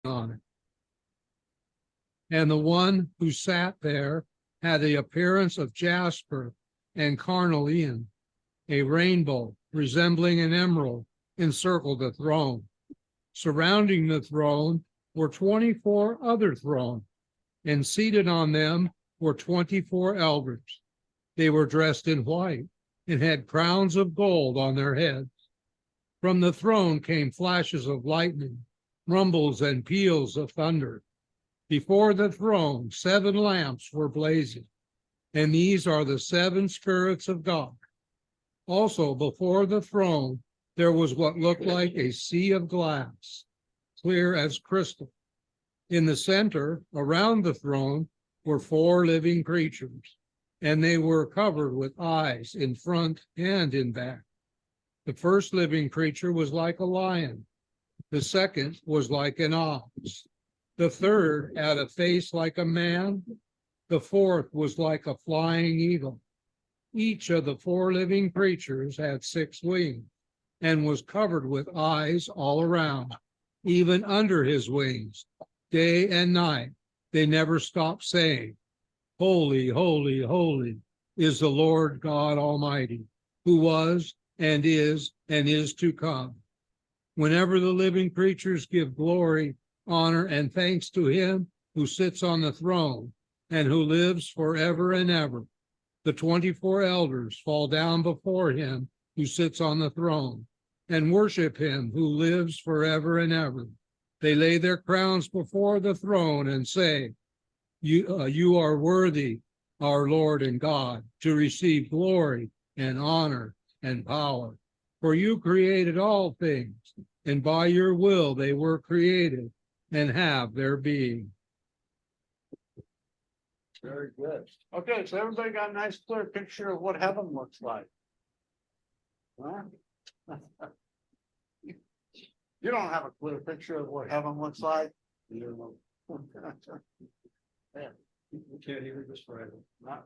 on it. And the one who sat there had the appearance of jasper and carnelian. A rainbow resembling an emerald encircled the throne. Surrounding the throne were 24 other thrones, and seated on them were 24 elders. They were dressed in white and had crowns of gold on their heads. From the throne came flashes of lightning, rumbles and peals of thunder. Before the throne, 7 lamps were blazing, and these are the 7 spirits of God. Also, before the throne, there was what looked like a sea of glass, clear as crystal. In the center, around the throne, were 4 living creatures, and they were covered with eyes in front and in back. The first living creature was like a lion. The second was like an ox. The third had a face like a man. The fourth was like a flying eagle. Each of the 4 living creatures had 6 wings and was covered with eyes all around, even under his wings. Day and night, they never stopped saying, "Holy, holy, holy is the Lord God Almighty, who was and is to come." Whenever the living creatures give glory, honor, and thanks to him who sits on the throne and who lives forever and ever, the 24 elders fall down before him who sits on the throne and worship him who lives forever and ever. They lay their crowns before the throne and say, you are worthy, our Lord and God, to receive glory and honor and power. For you created all things, and by your will they were created and have their being. Very good. Okay, so everybody got a nice clear picture of what heaven looks like. Huh? You don't have a clear picture of what heaven looks like. You don't know. Yeah. We can't even describe it. Not.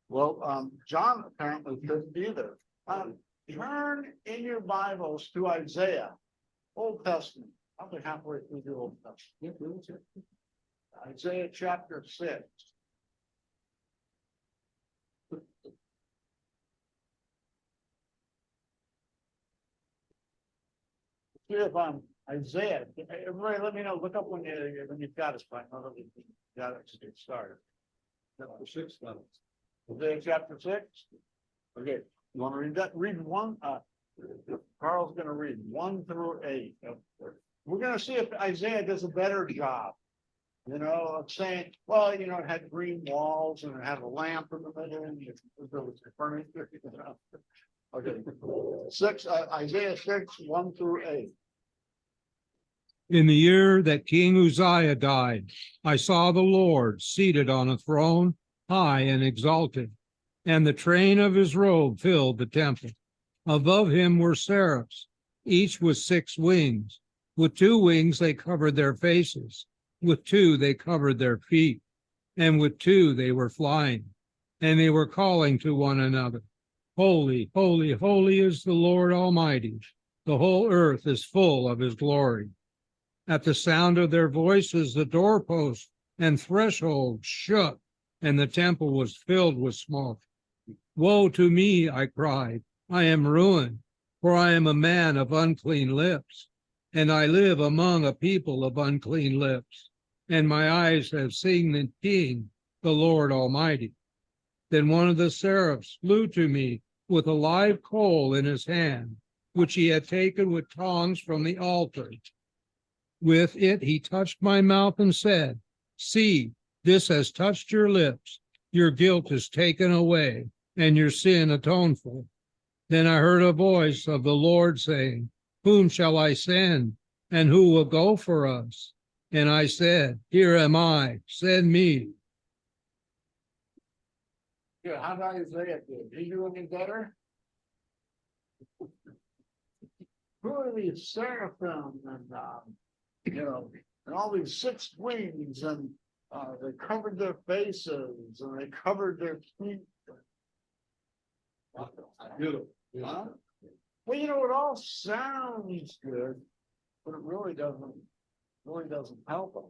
Well, John apparently couldn't either. Turn in your Bibles to Isaiah, Old Testament. I'll be halfway through the Old Testament. Isaiah chapter 6. See if Isaiah. Everybody, let me know. Look up when you've got it. I know that we got it to get started. Chapter 6. Isaiah chapter 6. Okay, you want to read that? Read one. Carl's going to read 1 through 8. We're going to see if Isaiah does a better job. You know, of saying, well, you know, it had green walls and it had a lamp in the middle and there was furniture. Okay, Isaiah 6, 1 through 8. In the year that King Uzziah died, I saw the Lord seated on a throne, high and exalted, and the train of his robe filled the temple. Above him were seraphs, each with 6 wings. With 2 wings they covered their faces, with 2 they covered their feet, and with 2 they were flying. And they were calling to one another, "Holy, holy, holy is the Lord Almighty. The whole earth is full of his glory." At the sound of their voices, the doorposts and threshold shook, and the temple was filled with smoke. "Woe to me," I cried. "I am ruined, for I am a man of unclean lips, and I live among a people of unclean lips, and my eyes have seen the King, the Lord Almighty." Then one of the seraphs flew to me with a live coal in his hand, which he had taken with tongs from the altar. With it he touched my mouth and said, "See, this has touched your lips. Your guilt is taken away, and your sin atoned for." Then I heard a voice of the Lord saying, "Whom shall I send, and who will go for us?" And I said, "Here am I, send me." Yeah, how did Isaiah do? Did he do any better? Who are these seraphim and you know, and all these 6 wings, and they covered their faces and they covered their feet. Beautiful. Huh? Well, you know, it all sounds good, but it really doesn't really doesn't help them.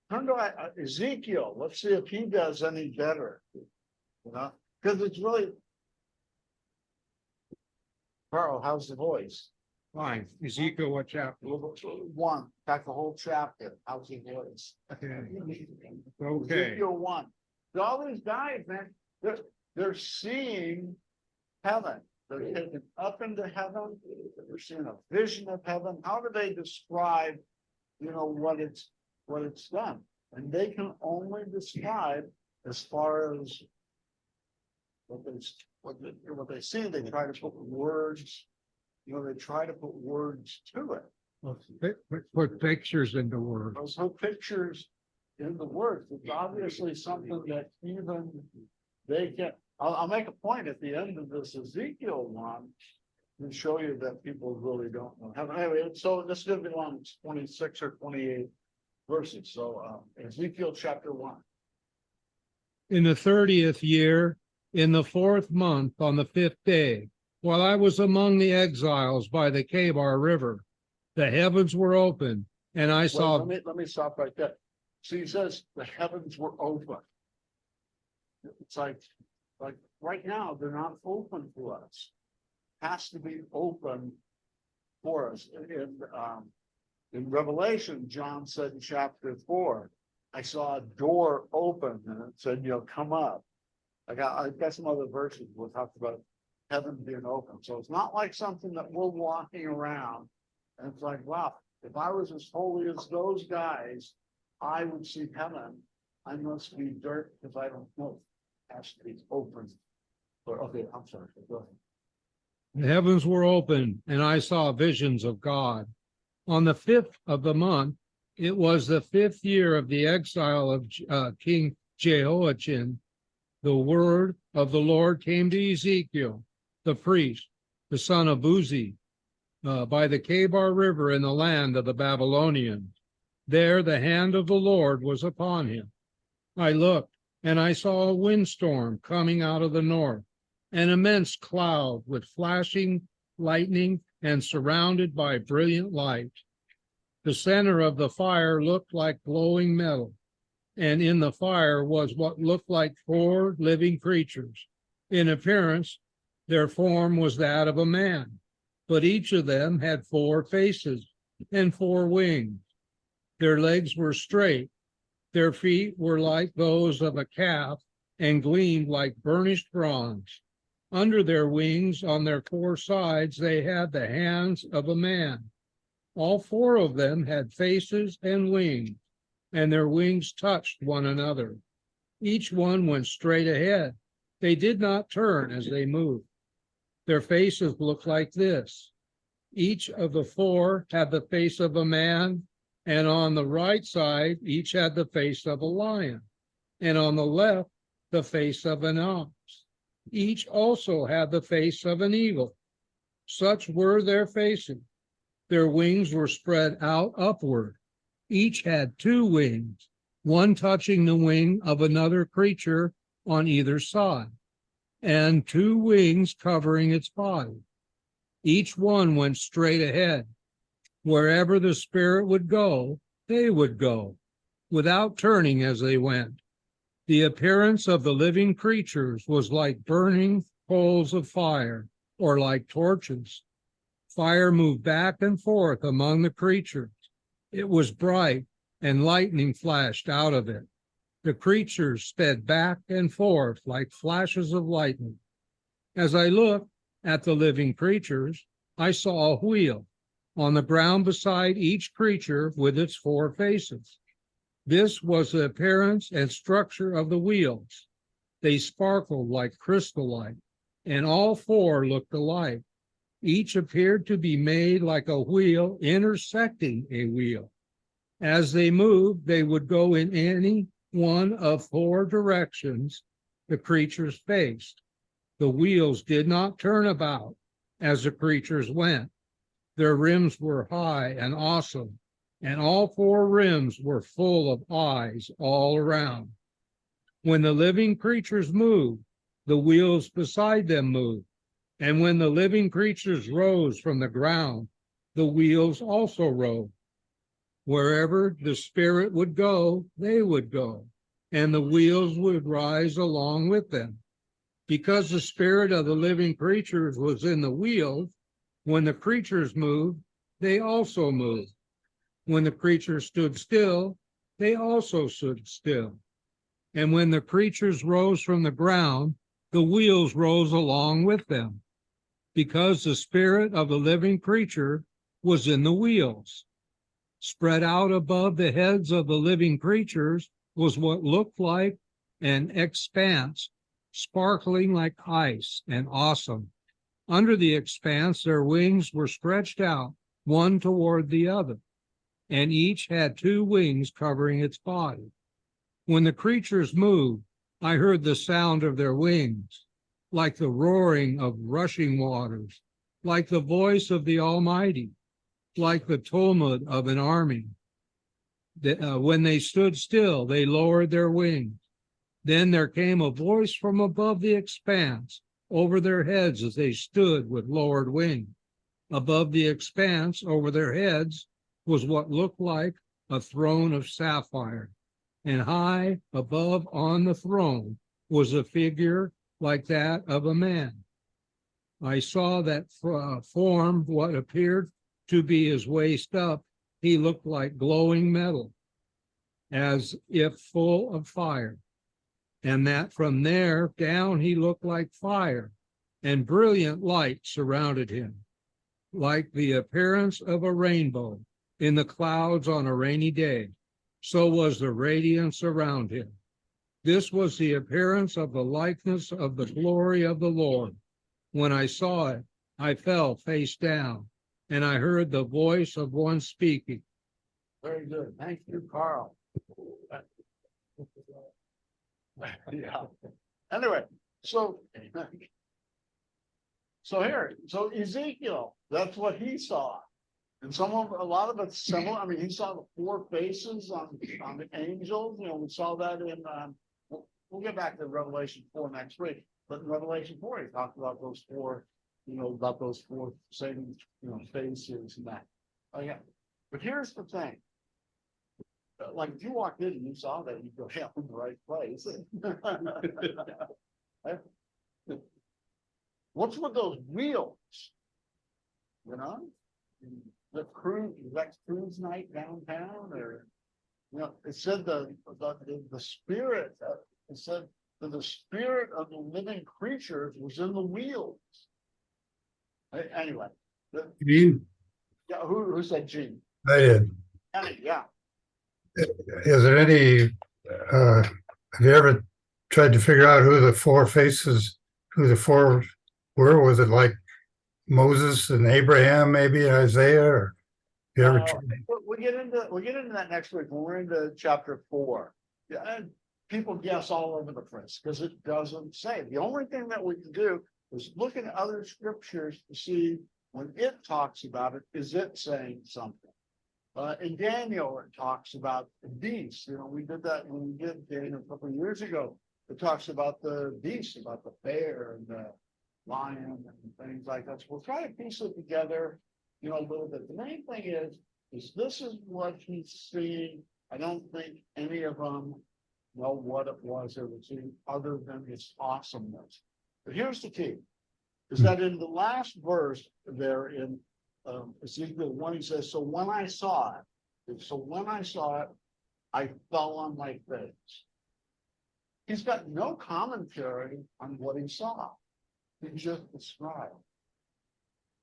Turn to Ezekiel. Let's see if he does any better. Because it's really. Carl, how's the voice? Fine. Ezekiel, what chapter? One, back the whole chapter. How's the voice? Okay. Ezekiel 1. All these guys, man, they're seeing heaven. They're taken up into heaven. They're seeing a vision of heaven. How do they describe, what it's done? And they can only describe as far as what they see. They try to put words. They try to put words to it. Put pictures into words. Those put pictures in the words. It's obviously something that even they can. I'll make a point at the end of this Ezekiel one to show you that people really don't know. Anyway, so this is going to be on 26 or 28 verses. So Ezekiel chapter 1. In the 30th year, in the 4th month, on the 5th day, while I was among the exiles by the Kebar River, the heavens were open, and I saw. Let me stop right there. So he says the heavens were open. It's like right now they're not open to us. It has to be open for us. In Revelation, John said in chapter 4, I saw a door open and it said, come up. I got some other verses we'll talk about heaven being open. So it's not like something that we're walking around and it's like, wow, if I was as holy as those guys, I would see heaven. I must be dirt because I don't know. It has to be open. But okay, I'm sorry. Go ahead. The heavens were open, and I saw visions of God. On the 5th of the month, it was the 5th year of the exile of King Jehoiachin. The word of the Lord came to Ezekiel, the priest, the son of Buzi, by the Kebar River in the land of the Babylonians. There the hand of the Lord was upon him. I looked, and I saw a windstorm coming out of the north, an immense cloud with flashing lightning and surrounded by brilliant light. The center of the fire looked like glowing metal, and in the fire was what looked like 4 living creatures. In appearance, their form was that of a man, but each of them had 4 faces and 4 wings. Their legs were straight, their feet were like those of a calf and gleamed like burnished bronze. Under their wings, on their 4 sides, they had the hands of a man. All 4 of them had faces and wings, and their wings touched one another. Each one went straight ahead. They did not turn as they moved. Their faces looked like this. Each of the 4 had the face of a man, and on the right side, each had the face of a lion, and on the left, the face of an ox. Each also had the face of an eagle. Such were their faces. Their wings were spread out upward. Each had 2 wings, one touching the wing of another creature on either side, and 2 wings covering its body. Each one went straight ahead. Wherever the Spirit would go, they would go, without turning as they went. The appearance of the living creatures was like burning coals of fire, or like torches. Fire moved back and forth among the creatures. It was bright, and lightning flashed out of it. The creatures sped back and forth like flashes of lightning. As I looked at the living creatures, I saw a wheel on the ground beside each creature with its 4 faces. This was the appearance and structure of the wheels. They sparkled like crystallite, and all 4 looked alike. Each appeared to be made like a wheel intersecting a wheel. As they moved, they would go in any one of 4 directions the creatures faced. The wheels did not turn about as the creatures went. Their rims were high and awesome, and all 4 rims were full of eyes all around. When the living creatures moved, the wheels beside them moved. And when the living creatures rose from the ground, the wheels also rose. Wherever the Spirit would go, they would go, and the wheels would rise along with them. Because the spirit of the living creatures was in the wheels, when the creatures moved, they also moved. When the creatures stood still, they also stood still. And when the creatures rose from the ground, the wheels rose along with them, because the spirit of the living creature was in the wheels. Spread out above the heads of the living creatures was what looked like an expanse, sparkling like ice and awesome. Under the expanse, their wings were stretched out, one toward the other, and each had 2 wings covering its body. When the creatures moved, I heard the sound of their wings, like the roaring of rushing waters, like the voice of the Almighty, like the tumult of an army. When they stood still, they lowered their wings. Then there came a voice from above the expanse over their heads as they stood with lowered wings. Above the expanse over their heads was what looked like a throne of sapphire, and high above on the throne was a figure like that of a man. I saw that form what appeared to be his waist up. He looked like glowing metal, as if full of fire, and that from there down he looked like fire, and brilliant light surrounded him, like the appearance of a rainbow in the clouds on a rainy day. So was the radiance around him. This was the appearance of the likeness of the glory of the Lord. When I saw it, I fell face down, and I heard the voice of one speaking. Very good. Thank you, Carl. Yeah. Anyway, so Ezekiel, that's what he saw. And a lot of it's similar. I mean, he saw the 4 faces on the angels. You know, we saw that in, we'll get back to Revelation 4 next week. But in Revelation 4, he talked about those 4, about those 4 Satan, faces and that. Oh, yeah. But here's the thing. Like if you walked in and you saw that, you'd go, yeah, I'm in the right place. What's with those wheels? The cruise night downtown, or it said the spirit. It said that the spirit of the living creatures was in the wheels. Anyway, Gene, yeah. Who said Gene? I did. Yeah. Is there any, have you ever tried to figure out who the 4 were? Was it like Moses and Abraham, maybe, and Isaiah, or you ever tried? We'll get into that next week when we're into chapter 4. Yeah, and people guess all over the place because it doesn't say. The only thing that we can do is look at other scriptures to see when it talks about it, is it saying something? In Daniel, it talks about the beast. We did that when we did Daniel a couple of years ago. It talks about the beast, about the bear and the lion and things like that. So we'll try to piece it together, a little bit. The main thing is this is what he's seeing. I don't think any of them know what it was they were seeing other than its awesomeness. But here's the key, is that in the last verse there in Ezekiel 1, he says, so when I saw it, I fell on my face. He's got no commentary on what he saw. He just described.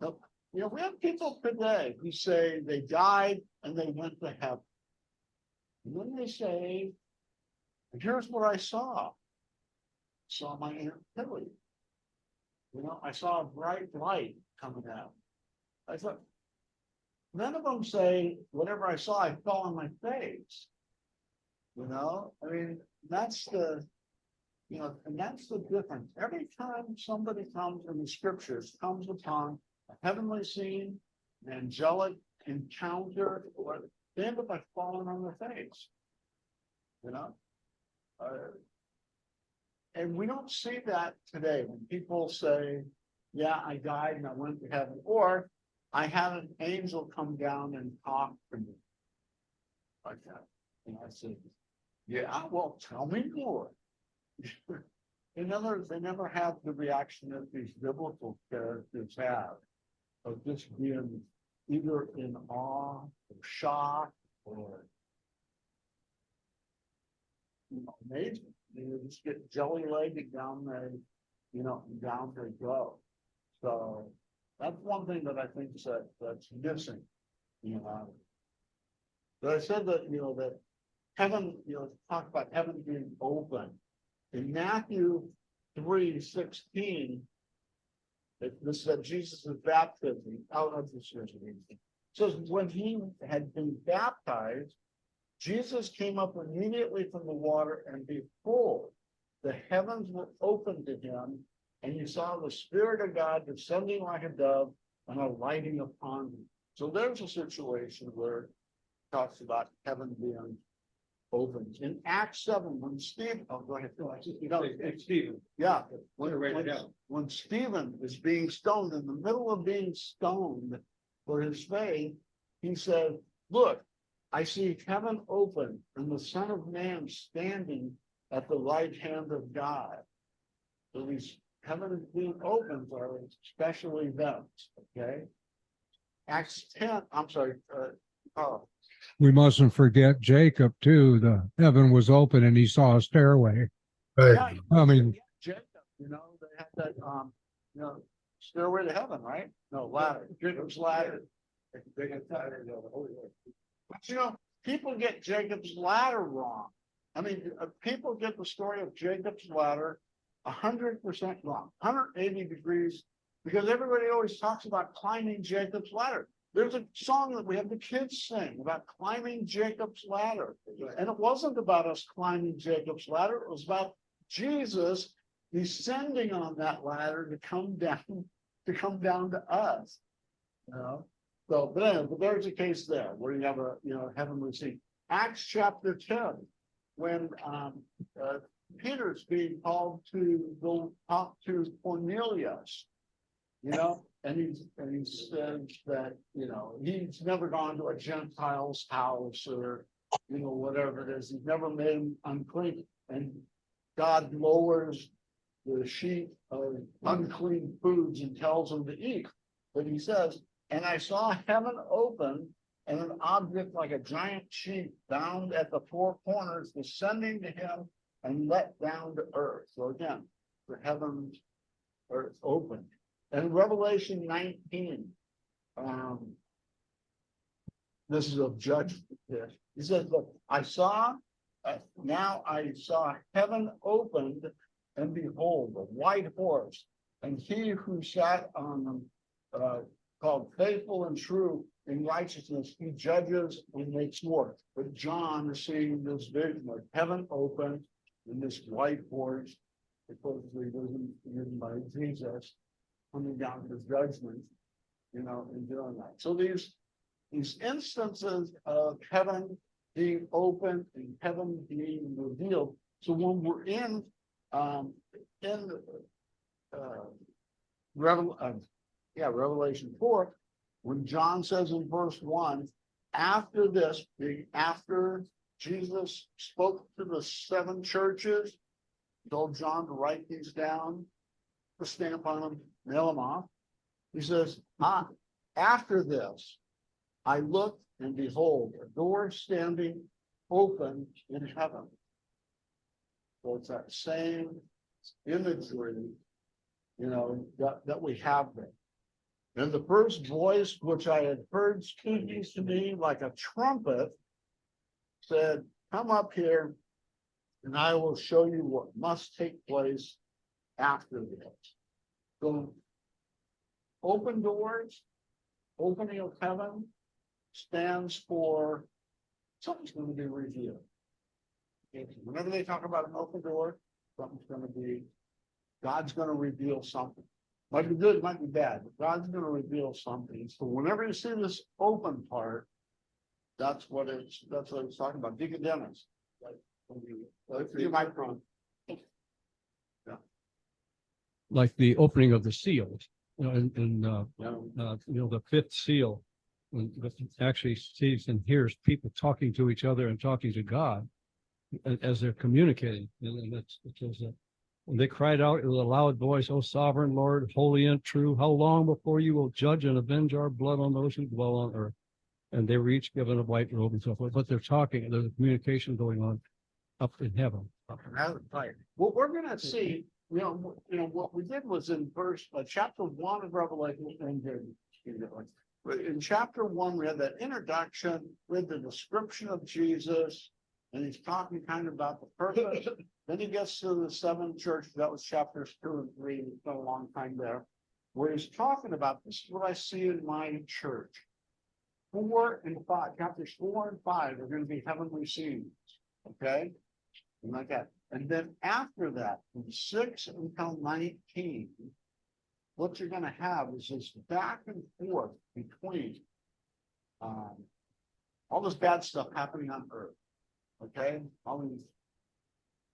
Now, we have people today who say they died and they went to heaven. And then they say, here's what I saw. I saw my infertility. I saw a bright light coming out. I thought, none of them say, whatever I saw, I fell on my face. I mean, that's the, and that's the difference. Every time somebody comes in the scriptures, comes upon a heavenly scene, an angelic encounter, or they end up by falling on their face. And we don't see that today when people say, yeah, I died and I went to heaven, or I had an angel come down and talk to me. like that. And I said, yeah, well, tell me more. They never have the reaction that these biblical characters have of just being either in awe or shock or amazing. You just get jelly-legged down there, down they go. So that's one thing that I think that's missing. But I said that, that heaven, talk about heaven being open. In Matthew 3:16, this said Jesus' baptism, out of the scripture. Says when he had been baptized, Jesus came up immediately from the water, and behold, the heavens were opened to him, and he saw the Spirit of God descending like a dove and alighting upon him. So there's a situation where it talks about heaven being opened. In Acts 7, when Stephen, oh, go ahead. Stephen. Yeah, When when Stephen is being stoned, in the middle of being stoned for his faith, he said, look, I see heaven open and the Son of Man standing at the right hand of God. So these heaven being opened are special events, okay? Acts 10, I'm sorry, We mustn't forget Jacob too. The heaven was open and he saw a stairway. Right. yeah, I mean, Jacob, they had that, stairway to heaven, right? No, ladder, Jacob's ladder. But people get Jacob's ladder wrong. I mean, people get the story of Jacob's ladder 100% wrong, 180 degrees, because everybody always talks about climbing Jacob's ladder. There's a song that we have the kids sing about climbing Jacob's ladder. And it wasn't about us climbing Jacob's ladder. It was about Jesus descending on that ladder to come down to us. So, but anyway, but there's a case there where you have a heavenly scene. Acts chapter 10, when Peter's being called to go talk to Cornelius, and he says that he's never gone to a Gentile's house or whatever it is. He's never made him unclean, and God lowers the sheet of unclean foods and tells him to eat. But he says, and I saw heaven open, and an object like a giant sheet bound at the four corners descending to him and let down to earth. So again, the heavens are open. And Revelation 19, this is of judgment. He says, look, now I saw heaven opened, and behold, a white horse, and he who sat on them, called faithful and true in righteousness, he judges and makes war. But John is seeing this vision of heaven open and this white horse, supposedly given by Jesus, coming down to judgment, and doing that. So these instances of heaven being open and heaven being revealed. So when we're in Revelation 4, when John says in verse 1, after Jesus spoke to the 7 churches, told John to write these down, to stamp on them, nail them off. He says, after this, I looked, and behold, a door standing open in heaven. So it's that same imagery, that we have there. And the first voice which I had heard speaking to me like a trumpet said, come up here, and I will show you what must take place after this. So, open doors, opening of heaven, stands for something's going to be revealed. Whenever they talk about an open door, something's going to be, God's going to reveal something. Might be good, might be bad, but God's going to reveal something. So whenever you see this open part, that's what it's talking about. Deacon Dennis. Your microphone. like the opening of the seals, in the 5th seal, but actually sees and hears people talking to each other and talking to God as they're communicating. And that's, it says that. And they cried out with a loud voice, "O sovereign Lord, holy and true, how long before you will judge and avenge our blood on those who dwell on earth?" And they were each given a white robe and so forth, but they're talking, there's a communication going on up in heaven. Right. What we're gonna see, what we did was in chapter 1 of Revelation. But in chapter 1, we had that introduction with the description of Jesus, and he's talking kind of about the purpose. Then he gets to the 7th church, that was chapters 2 and 3, it's been a long time there, where he's talking about, this is what I see in my church. 4 and 5, chapters 4 and 5 are going to be heavenly scenes, okay? And like that. And then after that, from 6 until 19, what you're going to have is this back and forth between all this bad stuff happening on earth, okay? All these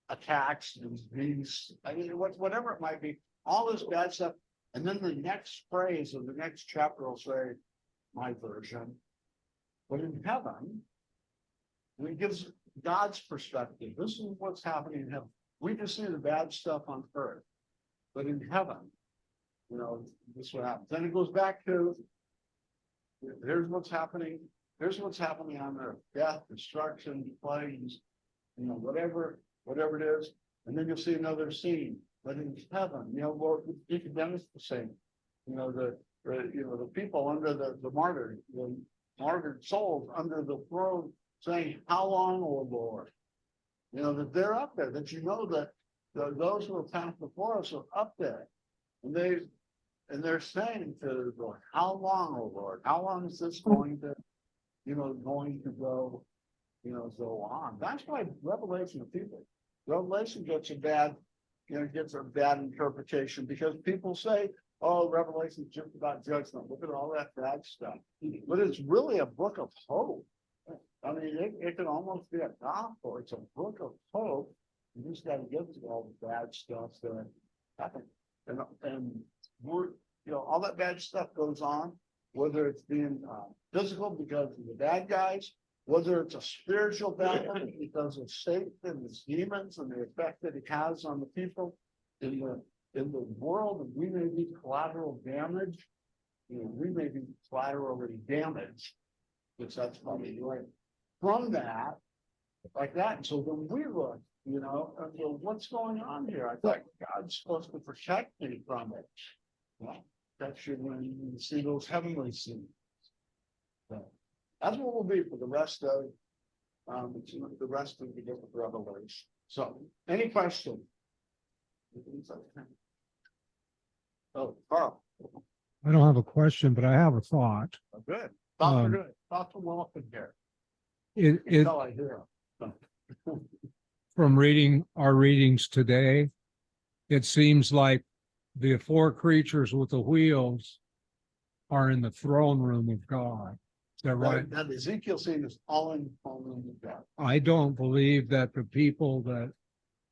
attacks, these, I mean, whatever it might be, all this bad stuff. And then the next phrase of the next chapter will say, my version, but in heaven, it gives God's perspective. This is what's happening in heaven. We just see the bad stuff on earth, but in heaven, this is what happens. Then it goes back to, here's what's happening. Here's what's happening on earth: death, destruction, plagues, whatever it is. And then you'll see another scene. But in heaven, Nicodemus the same. The people under the martyred souls under the throne saying, "How long, O Lord?" That they're up there. That that those who have passed before us are up there, and they're saying to the Lord, "How long, O Lord? How long is this going to, go on?" That's why Revelation gets a bad interpretation, because people say, "Oh, Revelation is just about judgment. Look at all that bad stuff." But it's really a book of hope. I mean, it can almost be a gospel. It's a book of hope. You just got to get to all the bad stuff that happened. And we're, all that bad stuff goes on, whether it's being physical because of the bad guys, whether it's a spiritual battle because of Satan and his demons and the effect that it has on the people in the world, and we may be collateral damage. We may be collaterally damaged, which that's probably right, from that, like that. And so when we look, what's going on here? I thought God's supposed to protect me from it. Well, that should when you see those heavenly scenes. So that's what we'll be for the rest of the book of Revelation. So, any questions? Oh, Carl. I don't have a question, but I have a thought. Oh, good. Thoughts are good. Thoughts are welcome here. It, Until I hear them. from reading our readings today, it seems like the 4 creatures with the wheels are in the throne room of God. Is that right? That Ezekiel scene is all in the throne room of God. I don't believe that the people that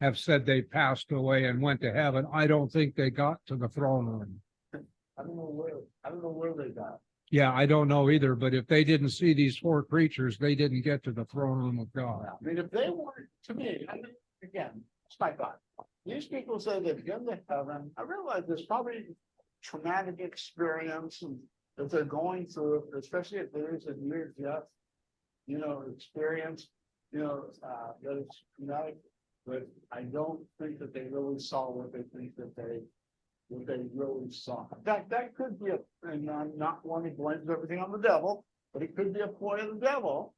have said they passed away and went to heaven, I don't think they got to the throne room. I don't know where they got. Yeah, I don't know either, but if they didn't see these 4 creatures, they didn't get to the throne room of God. I mean, if they weren't, to me, again, it's my thought. These people say they've been to heaven. I realize there's probably traumatic experience and that they're going through, especially if there is a near-death, experience, that it's traumatic. But I don't think that they really saw what they think that they really saw. That could be and I'm not one who blames everything on the devil, but it could be a ploy of the devil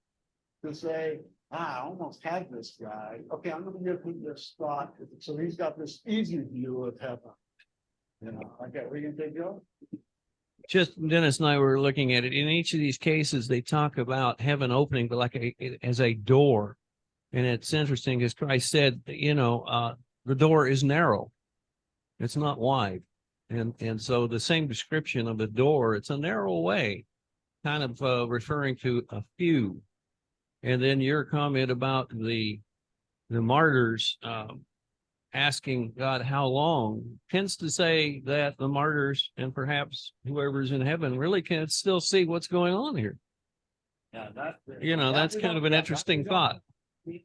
to say, I almost had this guy. Okay, I'm going to give him this thought. So he's got this easy view of heaven. Okay, we're going to take you. Just Dennis and I were looking at it. In each of these cases, they talk about heaven opening, but as a door. And it's interesting because Christ said, the door is narrow. It's not wide. And so the same description of a door, it's a narrow way, kind of referring to a few. And then your comment about the martyrs asking God how long, tends to say that the martyrs and perhaps whoever's in heaven really can still see what's going on here. Yeah, that. You know, that that's we kind don't- of an yeah, that interesting we don't- thought. the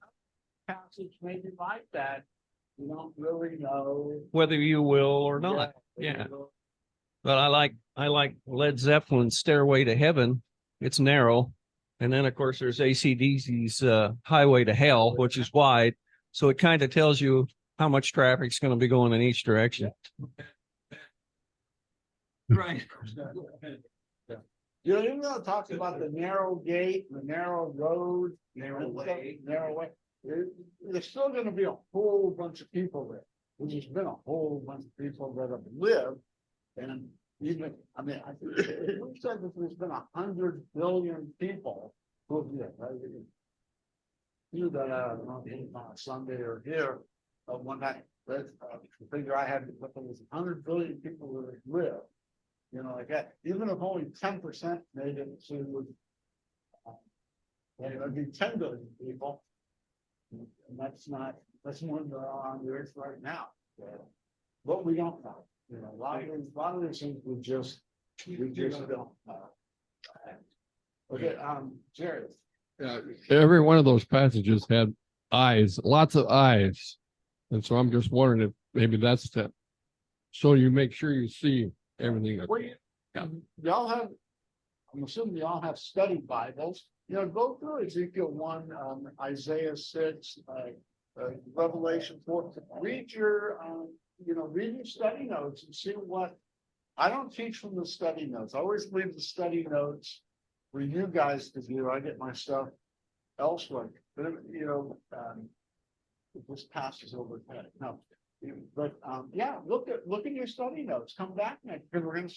Passage maybe like that, you don't really know. Whether you will or not. Yeah. But I like Led Zeppelin's Stairway to Heaven. It's narrow. And then of course there's AC/DC's Highway to Hell, which is wide. So it kind of tells you how much traffic's going to be going in each direction. Right. You know, even though it talks about the narrow gate, the narrow road. Narrow way. There's still gonna be a whole bunch of people there. There's been a whole bunch of people that have lived. And even, I mean, who said that there's been 100 billion people who have lived, right? You that, on a Sunday or here, one night, that's the figure I had, but there was 100 billion people who have lived. You know, like that, even if only 10% made it to, it'd be 10 billion people. And that's more than there are on the earth right now. But we don't know, you know, a lot of these things we just don't know. Okay, Jerry. Every one of those passages had eyes, lots of eyes. And so I'm just wondering if maybe that's the, so you make sure you see everything. Well, y'all have, I'm assuming y'all have study Bibles, you know, go through Ezekiel 1, Isaiah 6, Revelation 4, read your, read your study notes and see what, I don't teach from the study notes. I always leave the study notes for you guys to do. I get my stuff elsewhere, but you know, it just passes over that. No, but yeah, look at your study notes. Come back next, because we're going to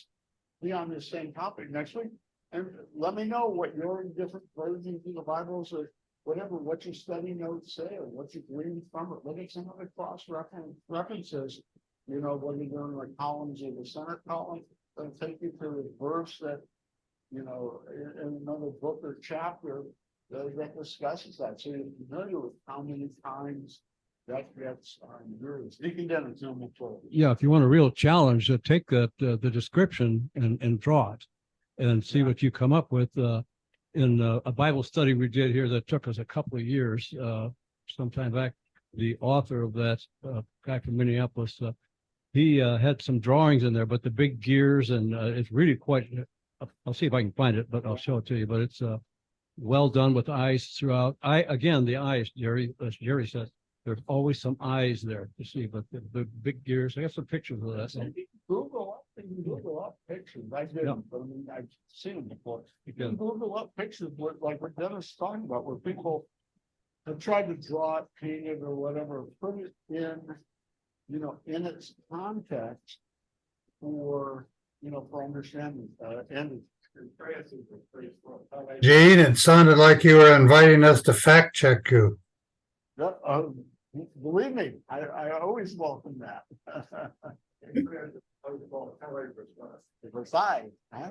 be on this same topic next week, and let me know what your different versions of the Bibles or whatever, what your study notes say or what you're reading from it. Look at some of the cross references. You know, whether you're doing the columns or the center column, it'll take you to the verse that, you know, in another book or chapter that discusses that. So you're familiar with how many times that gets used. Deacon Dennis, number 12. Yeah, if you want a real challenge, take the description and draw it and see what you come up with. In a Bible study we did here that took us a couple of years, sometime back, the author of that, guy from Minneapolis, he had some drawings in there, but the big gears, and it's really quite, I'll see if I can find it, but I'll show it to you, but it's well done with eyes throughout. Again, the eyes, Jerry, as Jerry said, there's always some eyes there to see, but the big gears, I got some pictures of that. Google up pictures. I didn't, but I mean, I've seen them before. You can Google up pictures like what Dennis is talking about, where people have tried to draw it, paint it, or whatever, put it in, you know, in its context for, you know, for understanding, and Gene, it sounded like you were inviting us to fact check you. believe me, I always welcome that. Versailles, huh?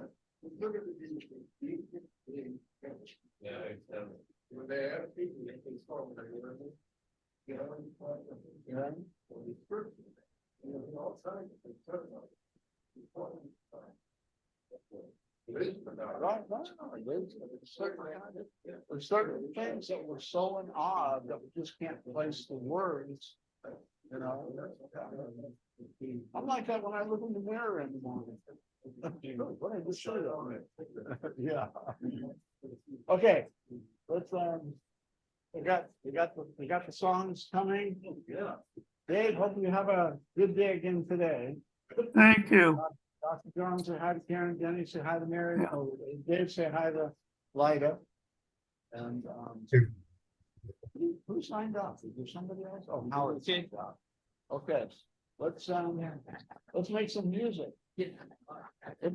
There's certain things that we're so in awe of that we just can't place the words, you know. I'm like that when I look in the mirror in the morning. What did I just show you? Yeah. Okay, let's we got the songs coming. Yeah. Dave, hope you have a good day again today. Thank you. Dr. Jones, say hi to Karen. Denny, say hi to Mary. Oh, Dave, say hi to Lyda. And who signed up? Is there somebody else? Oh, Howard signed up. Okay, let's make some music.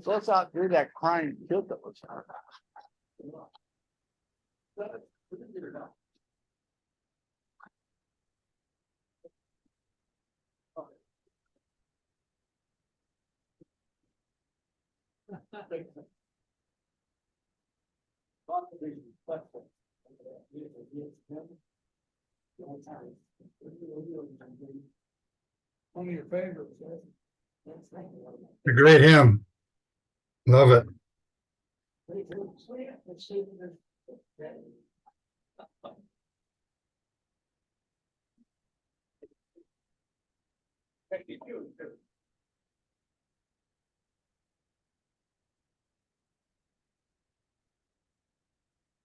Let's outdo that crying kid that was. One of your favorites. A great hymn. Love it. Thank you.